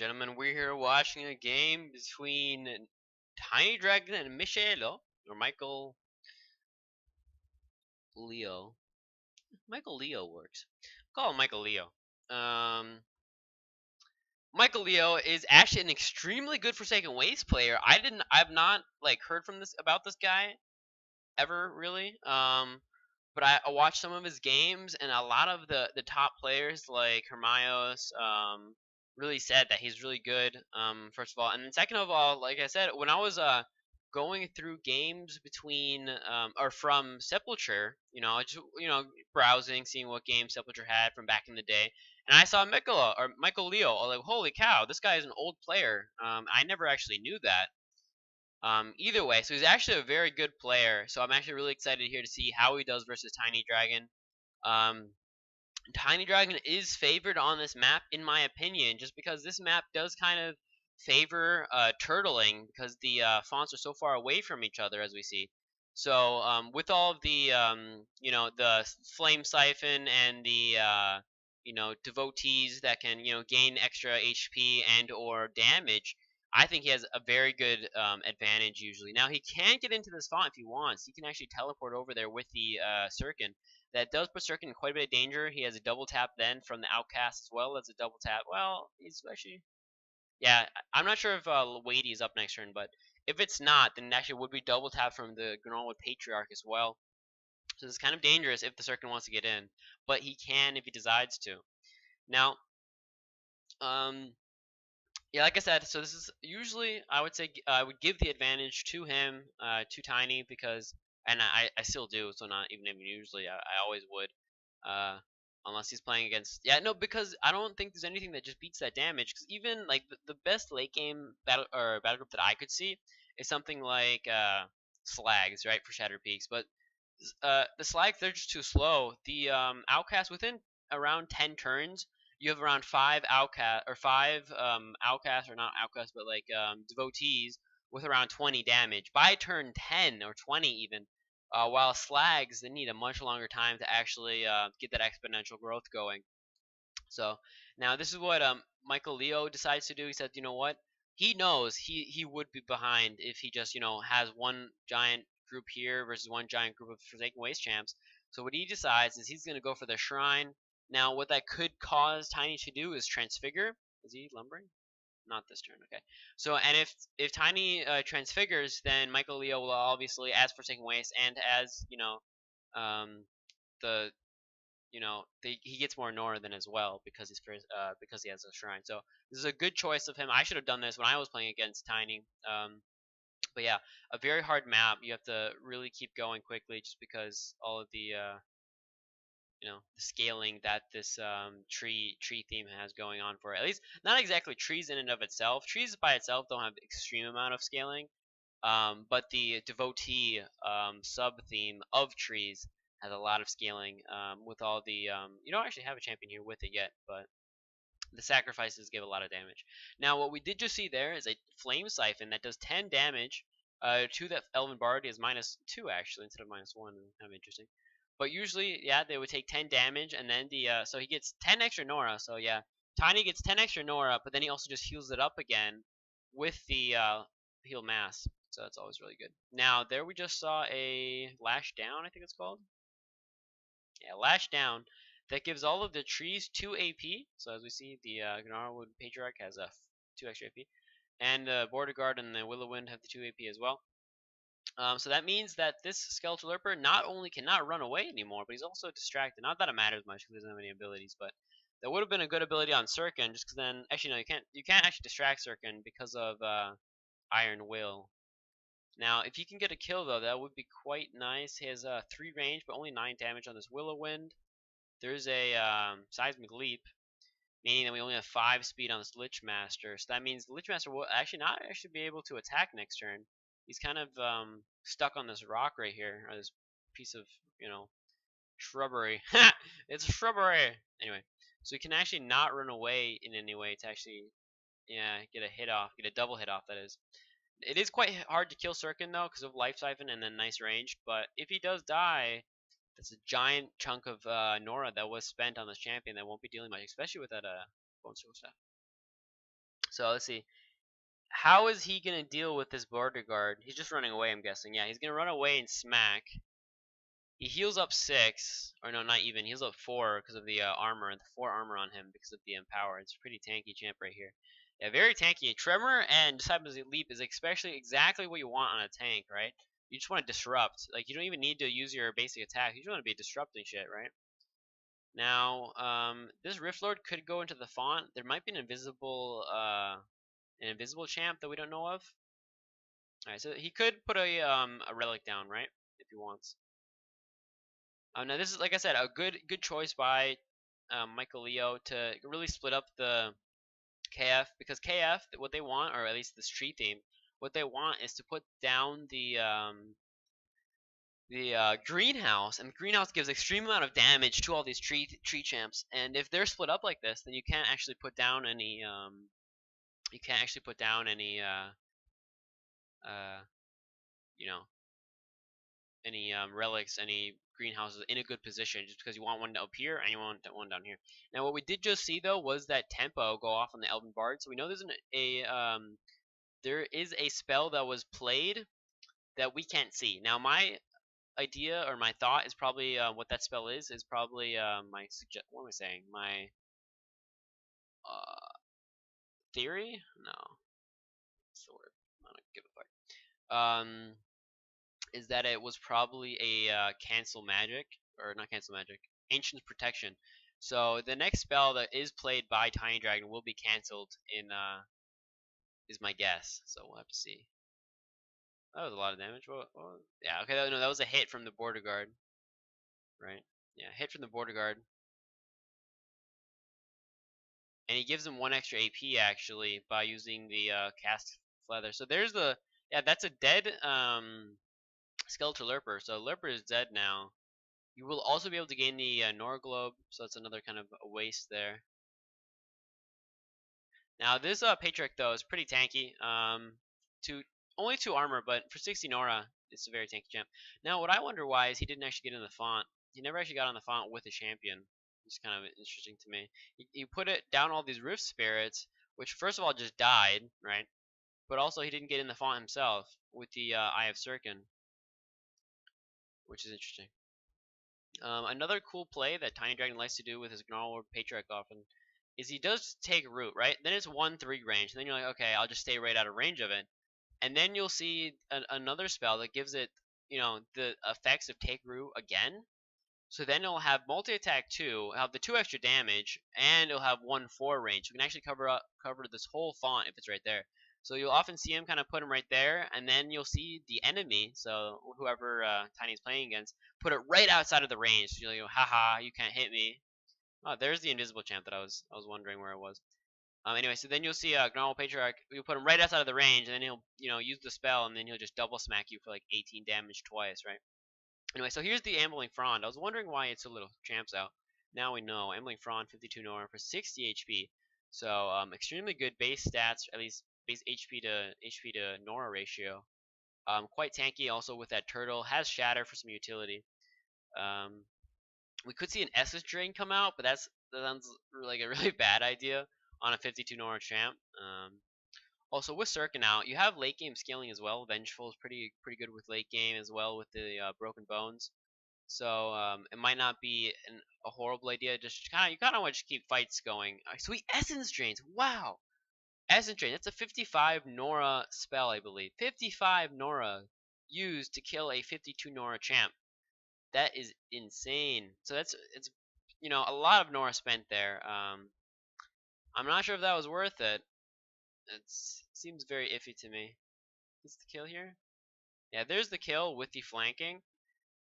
gentlemen, we're here watching a game between TinyDragon and Michealleo, or Michealleo. Michealleo works. Call him Michealleo. Um, Michealleo is actually an extremely good Forsaken Waste player. I've not heard from this about this guy ever really. But I watched some of his games, and a lot of the top players like Hermios really said that he's really good. First of all, and then second of all, like I said, when I was going through games between or from Sepulture, just browsing, seeing what games Sepulture had from back in the day, and I saw Michealleo. I was like, holy cow, this guy is an old player. I never actually knew that. Either way, so he's actually a very good player. So I'm actually really excited here to see how he does versus TinyDragon. Um, TinyDragon is favored on this map, in my opinion, just because this map does kind of favor turtling because the fonts are so far away from each other, as we see. So with all of the the flame siphon and the devotees that can gain extra HP and or damage, I think he has a very good advantage usually. Now he can get into this font if he wants. He can actually teleport over there with the Sirkin. That does put Sirkin in quite a bit of danger. He has a double tap then from the outcast as well as a double tap. Well, he's actually, yeah, I'm not sure if Wadey is up next turn, but if it's not, then it actually would be double tap from the Gnorwood Patriarch as well. So it's kind of dangerous if the Sirkin wants to get in, but he can if he decides to. Now, yeah, like I said, so this is usually I would say I would give the advantage to him, to Tiny, because, and I still do, so not even usually I always would, uh, unless he's playing against, yeah, no, because I don't think there's anything that just beats that damage. Because even like the best late game battle group that I could see is something like Slags, right, for Shattered Peaks, but the Slags, they're just too slow. The Outcast, within around 10 turns, you have around five outcasts, or not outcasts, but like devotees with around 20 damage by turn 10 or 20 even. While Slags, they need a much longer time to actually get that exponential growth going. So now this is what Michealleo decides to do. He said, you know what? He knows he would be behind if he just has one giant group here versus one giant group of Forsaken Waste champs. So what he decides is he's going to go for the shrine. Now what that could cause Tiny to do is transfigure. Is he lumbering? Not this turn. Okay. So and if Tiny transfigures, then Michealleo will obviously, as Forsaken Waste and as the he gets more Northern as well because because he has a shrine. So this is a good choice of him. I should have done this when I was playing against Tiny. But yeah, a very hard map. You have to really keep going quickly just because all of the the scaling that this tree theme has going on for it. At least not exactly trees in and of itself. Trees by itself don't have extreme amount of scaling. But the devotee sub theme of trees has a lot of scaling with all the you don't actually have a champion here with it yet, but the sacrifices give a lot of damage. Now what we did just see there is a flame siphon that does 10 damage to that Elven Bard. Is -2 actually instead of -1. Kind of interesting. But usually, yeah, they would take 10 damage, and then the so he gets 10 extra Nora. So yeah, Tiny gets 10 extra Nora, but then he also just heals it up again with the heal mass. So that's always really good. Now there we just saw a lash down, I think it's called. Yeah, lash down. That gives all of the trees 2 AP. So as we see, the Gnorwood Patriarch has a 2 extra AP, and the Border Guard and the Willow Wind have the 2 AP as well. So that means that this Skeletal Lerper not only cannot run away anymore, but he's also distracted. Not that it matters much because he doesn't have any abilities, but that would have been a good ability on Sirkin, just because then actually no, you can't actually distract Sirkin because of Iron Will. Now, if you can get a kill though, that would be quite nice. He has 3 range, but only 9 damage on this Willow Wind. There's a Seismic Leap, meaning that we only have 5 speed on this Lich Master. So that means the Lich Master will actually not be able to attack next turn. He's kind of stuck on this rock right here, or this piece of shrubbery. It's shrubbery. Anyway, so he can actually not run away in any way to actually get a double hit off. That is. It is quite hard to kill Sirkin though because of Life Siphon and then nice range. But if he does die, that's a giant chunk of Nora that was spent on this champion that won't be dealing much, especially with that Bone Circle Staff. So let's see. How is he gonna deal with this border guard? He's just running away, I'm guessing. Yeah, he's gonna run away and smack. He heals up 6, or no, not even. He heals up 4 because of the armor, and the 4 armor on him because of the empower. It's a pretty tanky champ right here. Yeah, very tanky. Tremor and Disciples Leap is especially exactly what you want on a tank, right? You just want to disrupt. Like, you don't even need to use your basic attack. You just want to be disrupting shit, right? Now, this Rift Lord could go into the font. There might be an invisible champ that we don't know of. All right, so he could put a relic down, right, if he wants. Now this is, like I said, a good choice by Michealleo to really split up the KF, because KF, what they want, or at least this tree theme, what they want is to put down the greenhouse, and the greenhouse gives extreme amount of damage to all these tree champs. And if they're split up like this, then you can't actually put down any you know, any relics, any greenhouses in a good position, just because you want one up here and you want one down here. Now what we did just see though was that tempo go off on the Elven Bard, so we know there is a spell that was played that we can't see. Now my idea, or my thought, is probably what that spell is probably what am I saying? My theory? No, what's the word? I don't give a fuck. Is that it was probably a cancel magic, or not cancel magic, ancient protection. So the next spell that is played by TinyDragon will be cancelled in is my guess. So we'll have to see. That was a lot of damage. Yeah, okay, no, that was a hit from the border guard, right? Yeah, hit from the border guard, and he gives him 1 extra AP actually by using the cast feather. So there's the, yeah, that's a dead skeletal Lurper. So Lurper is dead now. You will also be able to gain the Nora Globe, so that's another kind of a waste there. Now this Patriarch though is pretty tanky. Only 2 armor, but for 60 Nora, it's a very tanky champ. Now what I wonder why is he didn't actually get in the font. He never actually got on the font with a champion. It's kind of interesting to me. He put it down all these Rift Spirits, which first of all just died, right? But also he didn't get in the font himself with the Eye of Sirkin, which is interesting. Another cool play that TinyDragon likes to do with his Gnarlord Patriarch often is he does take root, right? Then it's 1-3 range, and then you're like, okay, I'll just stay right out of range of it. And then you'll see another spell that gives it, the effects of take root again. So then it'll have multi-attack 2, have the 2 extra damage, and it'll have 1-4 range. You can actually cover this whole font if it's right there. So you'll often see him kind of put him right there, and then you'll see the enemy, so whoever Tiny's playing against, put it right outside of the range. So you'll go, haha, you can't hit me. Oh, there's the invisible champ that I was wondering where it was. Anyway, so then you'll see Gnarled Patriarch. You put him right outside of the range, and then he'll use the spell, and then he'll just double smack you for like 18 damage twice, right? Anyway, so here's the Ambling Frond. I was wondering why it's so little champs out. Now we know. Ambling Frond, 52 Nora for 60 HP. So extremely good base stats, at least base HP to Nora ratio. Quite tanky also with that turtle. Has Shatter for some utility. We could see an Essence Drain come out, but that sounds like a really bad idea on a 52 Nora champ. Also with Sirkin out, you have late game scaling as well. Vengeful is pretty good with late game as well with the Broken Bones. So it might not be a horrible idea. Just you kind of want to keep fights going. Sweet Essence Drains. Wow. Essence Drain. That's a 55 Nora spell, I believe. 55 Nora used to kill a 52 Nora champ. That is insane. So it's a lot of Nora spent there. I'm not sure if that was worth it. It seems very iffy to me. Is the kill here? Yeah, there's the kill with the flanking.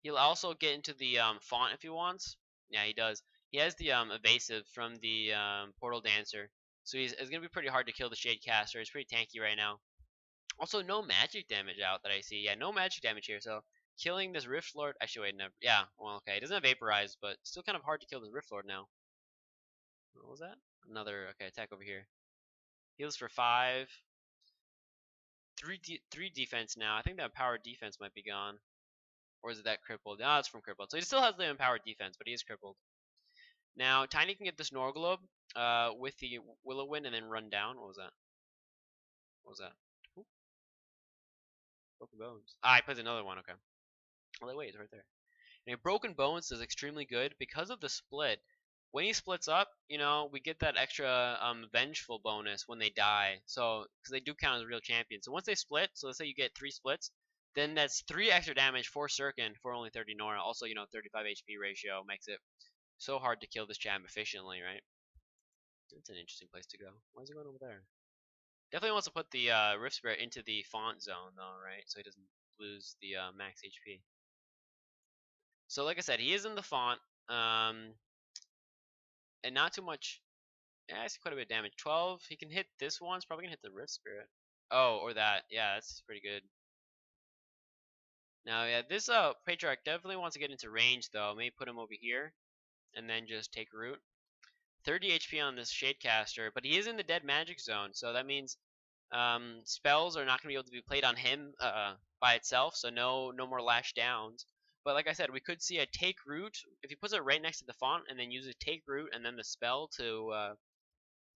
He'll also get into the font if he wants. Yeah, he does. He has the evasive from the Portal Dancer. So it's going to be pretty hard to kill the Shadecaster. It's pretty tanky right now. Also, no magic damage out that I see. Yeah, no magic damage here. So killing this Rift Lord. Actually, wait, never. Yeah, well, okay. It doesn't have Vaporize, but still kind of hard to kill this Rift Lord now. What was that? Another, okay, attack over here. Heals for 5. 3 defense now. I think that empowered defense might be gone. Or is it that crippled? No, it's from crippled. So he still has the empowered defense, but he is crippled. Now, Tiny can get this Norglobe with the Willow Wind and then run down. What was that? What was that? Ooh, broken bones. Ah, I put another one. Okay. Oh, wait, it's right there. And broken bones is extremely good because of the split. When he splits up, we get that extra vengeful bonus when they die. So, because they do count as real champions. So once they split, so let's say you get 3 splits, then that's 3 extra damage for Sirkin for only 30 Nora. Also, 35 HP ratio makes it so hard to kill this champ efficiently, right? It's an interesting place to go. Why is he going over there? Definitely wants to put the Rift Spirit into the font zone though, right? So he doesn't lose the max HP. So like I said, he is in the font, and not too much. Yeah, I see quite a bit of damage. 12. He can hit this one. He's probably gonna hit the Rift Spirit. Oh, or that. Yeah, that's pretty good. Now, yeah, this Patriarch definitely wants to get into range though. Maybe put him over here, and then just take root. 30 HP on this Shadecaster, but he is in the dead magic zone, so that means spells are not going to be able to be played on him by itself, so no more lash downs. But like I said, we could see a take root if he puts it right next to the font, and then use a take root and then the spell to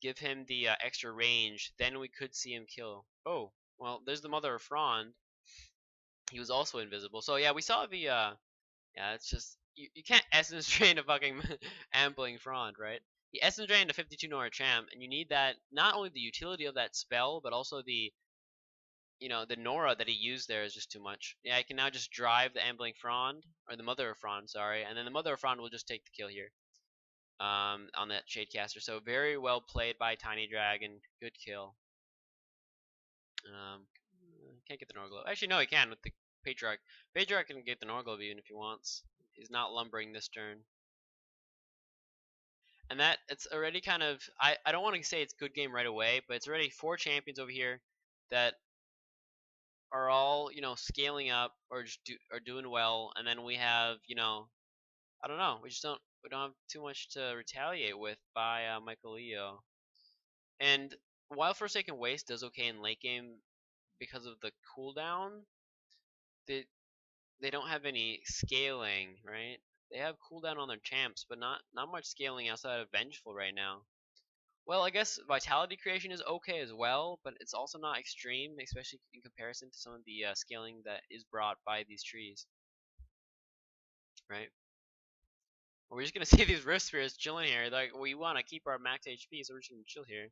give him the extra range. Then we could see him kill. Oh, well, there's the Mother of Frond. He was also invisible. So yeah, we saw the yeah, it's just you can't essence drain a fucking ambling Frond, right? You essence drain a 52 Nora champ, and you need that not only the utility of that spell, but also the the Nora that he used there is just too much. Yeah, I can now just drive the Ambling Frond, or the Mother of Frond, sorry, and then the Mother of Frond will just take the kill here on that Shadecaster. So very well played by TinyDragon. Good kill. Can't get the Norglow. Actually, no, he can with the Patriarch. Patriarch can get the Norglow even if he wants. He's not lumbering this turn. And that, it's already kind of, I don't want to say it's good game right away, but it's already 4 champions over here that are all scaling up or just are doing well, and then we have I don't know, we don't have too much to retaliate with by Michealleo. And while Forsaken Waste does okay in late game because of the cooldown, they they don't have any scaling, right? They have cooldown on their champs, but not much scaling outside of Vengeful right now. Well, I guess Vitality Creation is okay as well, but it's also not extreme, especially in comparison to some of the scaling that is brought by these trees, right? We're just gonna see these Rift Spirits chilling here. Like, we want to keep our max HP, so we're just gonna chill here.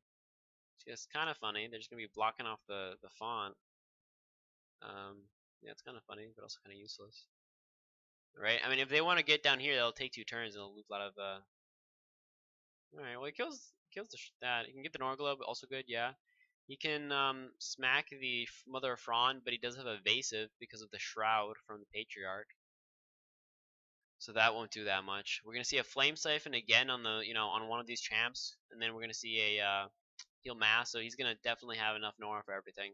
It's just kind of funny. They're just gonna be blocking off the font. Yeah, it's kind of funny, but also kind of useless, right? I mean, if they want to get down here, they'll take 2 turns and they'll lose a lot of. All right, well, he kills that. He can get the Norglobe, also good, yeah. He can smack the Mother of Frond, but he does have evasive because of the Shroud from the Patriarch. So that won't do that much. We're gonna see a Flame Siphon again on the on one of these champs, and then we're gonna see a Heal Mass. So he's gonna definitely have enough Nora for everything.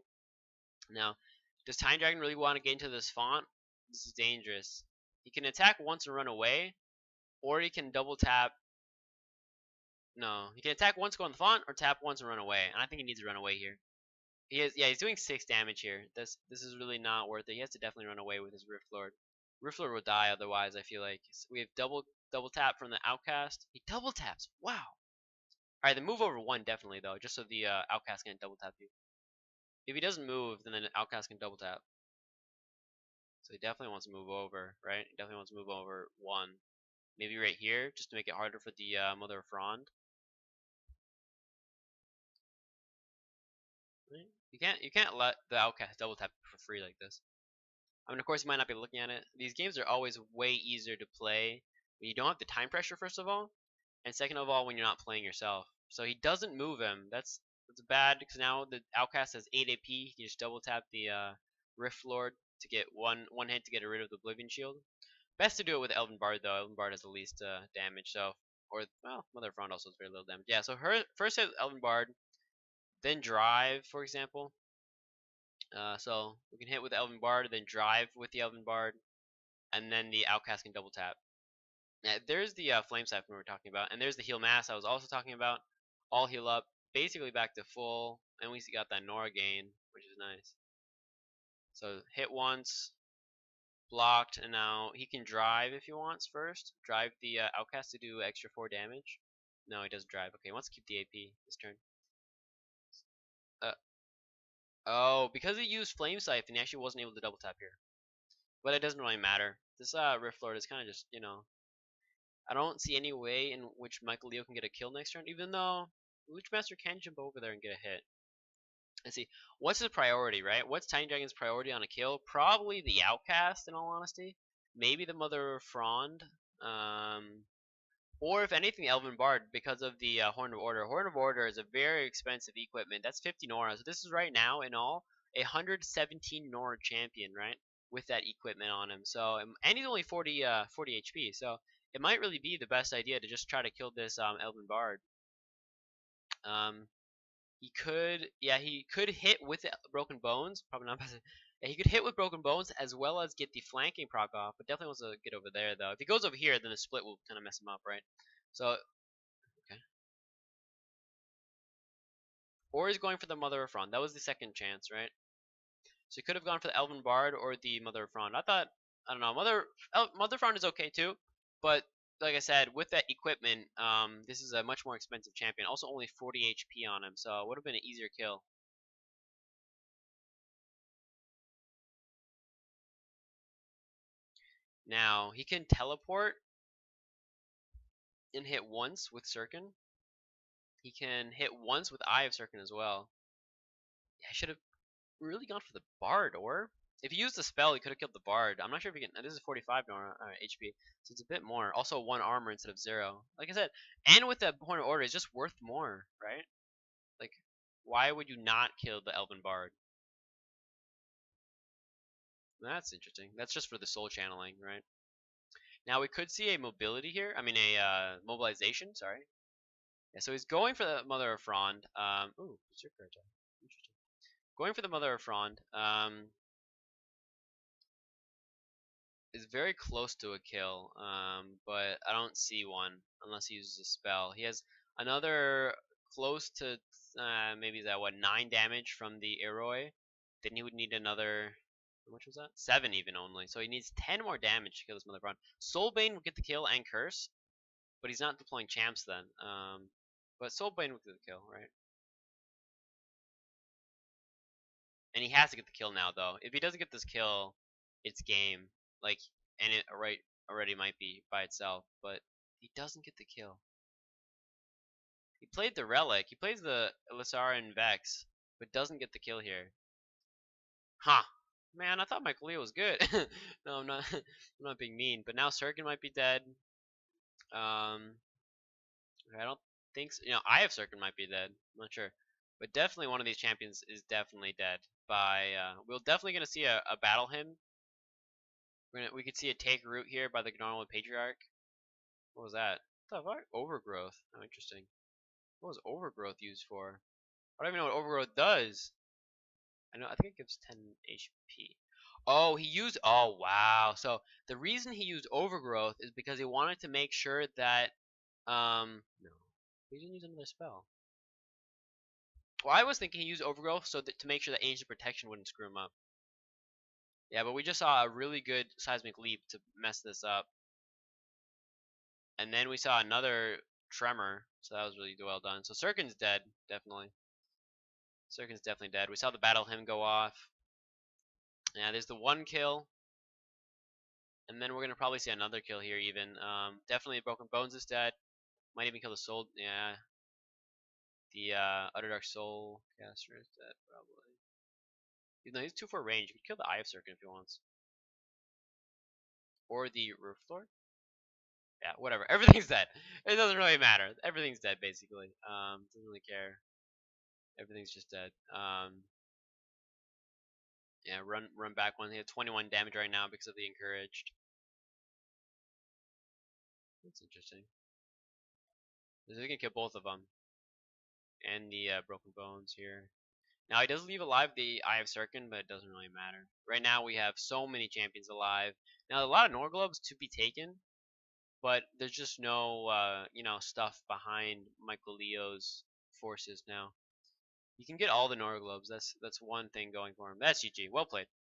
Now, does TinyDragon really want to get into this font? This is dangerous. He can attack once and run away, or he can double tap. No, he can attack once, go on the font, or tap once and run away. And I think he needs to run away here. He's doing 6 damage here. This is really not worth it. He has to definitely run away with his Rift Lord. Rift Lord will die otherwise, I feel like. So we have double tap from the Outcast. He double taps. Wow. Alright, then move over 1 definitely though, just so the Outcast can't double tap you. If he doesn't move, then the Outcast can double tap. So he definitely wants to move over, right? He definitely wants to move over 1. Maybe right here, just to make it harder for the Mother of Frond. Right? You can't let the Outcast double tap for free like this. I mean, of course, you might not be looking at it. These games are always way easier to play when you don't have the time pressure, first of all, and second of all, when you're not playing yourself. So he doesn't move him. That's bad because now the Outcast has 8 AP. He can just double tap the Rift Lord to get one hit to get rid of the Oblivion Shield. Best to do it with Elven Bard though. Elven Bard has the least damage. So, or well, Mother of Frond also has very little damage. Yeah. So her first hit Elven Bard, then Drive, for example. So we can hit with the Elven Bard, then drive with the Elven Bard, and then the Outcast can double tap. Now, there's the Flame Siphon we were talking about, and there's the Heal Mass I was also talking about. All heal up, basically back to full, and we got that Nora gain, which is nice. So hit once, blocked, and now he can drive if he wants first. Drive the Outcast to do extra 4 damage. No, he doesn't drive. Okay, he wants to keep the AP this turn. Oh, because he used Flame Siphon, he actually wasn't able to double tap here. But it doesn't really matter. This Rift Lord is kind of just, I don't see any way in which Michealleo can get a kill next turn, even though Witchmaster can jump over there and get a hit. Let's see. What's his priority, right? What's TinyDragon's priority on a kill? Probably the Outcast, in all honesty. Maybe the Mother of Frond. Or if anything, Elven Bard, because of the Horn of Order. Horn of Order is a very expensive equipment. That's 50 Nora. So this is right now, in all, 117 Nora champion, right? With that equipment on him. So, and he's only 40 HP. So it might really be the best idea to just try to kill this Elven Bard. He could hit with Broken Bones. Probably not. Yeah, he could hit with Broken Bones as well as get the flanking proc off, but definitely wants to get over there though. If he goes over here, then the split will kind of mess him up, right? So, okay. Or he's going for the Mother of Frond. That was the second chance, right? So he could have gone for the Elven Bard or the Mother of Frond. I don't know, Mother Frond is okay too, but like I said, with that equipment, this is a much more expensive champion. Also, only 40 HP on him, so it would have been an easier kill. Now he can teleport and hit once with Sirkin. He can hit once with Eye of Sirkin as well. Yeah, I should have really gone for the Bard, or if he used the spell, he could have killed the Bard. I'm not sure if he can. This is 45 HP, so it's a bit more. Also, 1 armor instead of 0. Like I said, and with the Point of Order, it's just worth more, right? Like, why would you not kill the Elven Bard? That's interesting. That's just for the soul channeling, right? Now we could see a mobility here. I mean, a mobilization. Sorry. Yeah, so he's going for the Mother of Frond. Ooh, Berserker attack. Interesting. Going for the Mother of Frond. Is very close to a kill. But I don't see one unless he uses a spell. He has another close to maybe that 9 damage from the Eroi. Then he would need another. How much was that? 7 even only. So he needs 10 more damage to kill this Mother of Frond. Soulbane would get the kill and curse, but he's not deploying champs then. But Soulbane would get the kill, right? And he has to get the kill now, though. If he doesn't get this kill, it's game. Like, and it already might be by itself, but he doesn't get the kill. He played the Relic. He plays the Elisarian Vex, but doesn't get the kill here. Huh. Man, I thought Michealleo was good. No, I'm not. I'm not being mean. But now Sirkin might be dead. I don't think so. Eye of Sirkin might be dead. I'm not sure. But definitely one of these champions is definitely dead. We're definitely gonna see a battle hymn. We could see a take root here by the Gnarlwood Patriarch. What was that? What the fuck? Overgrowth. Oh, interesting. What was Overgrowth used for? I don't even know what Overgrowth does. I think it gives 10 HP. Oh, he used. Oh, wow. So the reason he used Overgrowth is because he wanted to make sure that. No. He didn't use another spell. Well, I was thinking he used Overgrowth so that to make sure that Ancient Protection wouldn't screw him up. Yeah, but we just saw a really good Seismic Leap to mess this up. And then we saw another Tremor, so that was really well done. So Sirkin's dead, definitely. Sirkin's definitely dead. We saw the Battle Hymn go off. Yeah, there's the 1 kill. And then we're going to probably see another kill here even. Definitely Broken Bones is dead. Might even kill the Soul. Yeah. The Underdark Soul caster is dead, probably. No, he's 2-4 range. You could kill the Eye of Sirkin if he wants. Or the Roof Lord. Yeah, whatever. Everything's dead. It doesn't really matter. Everything's dead, basically. Doesn't really care. Everything's just dead. Yeah, run back one. He had 21 damage right now because of the Encouraged. That's interesting. So he can kill both of them. And the Broken Bones here. Now, he does leave alive the Eye of Sirkin, but it doesn't really matter. Right now, we have so many champions alive. Now, a lot of Norglobes to be taken, but there's just no, stuff behind Michealleo's forces now. You can get all the Norglobes. That's one thing going for him. That's GG. Well played.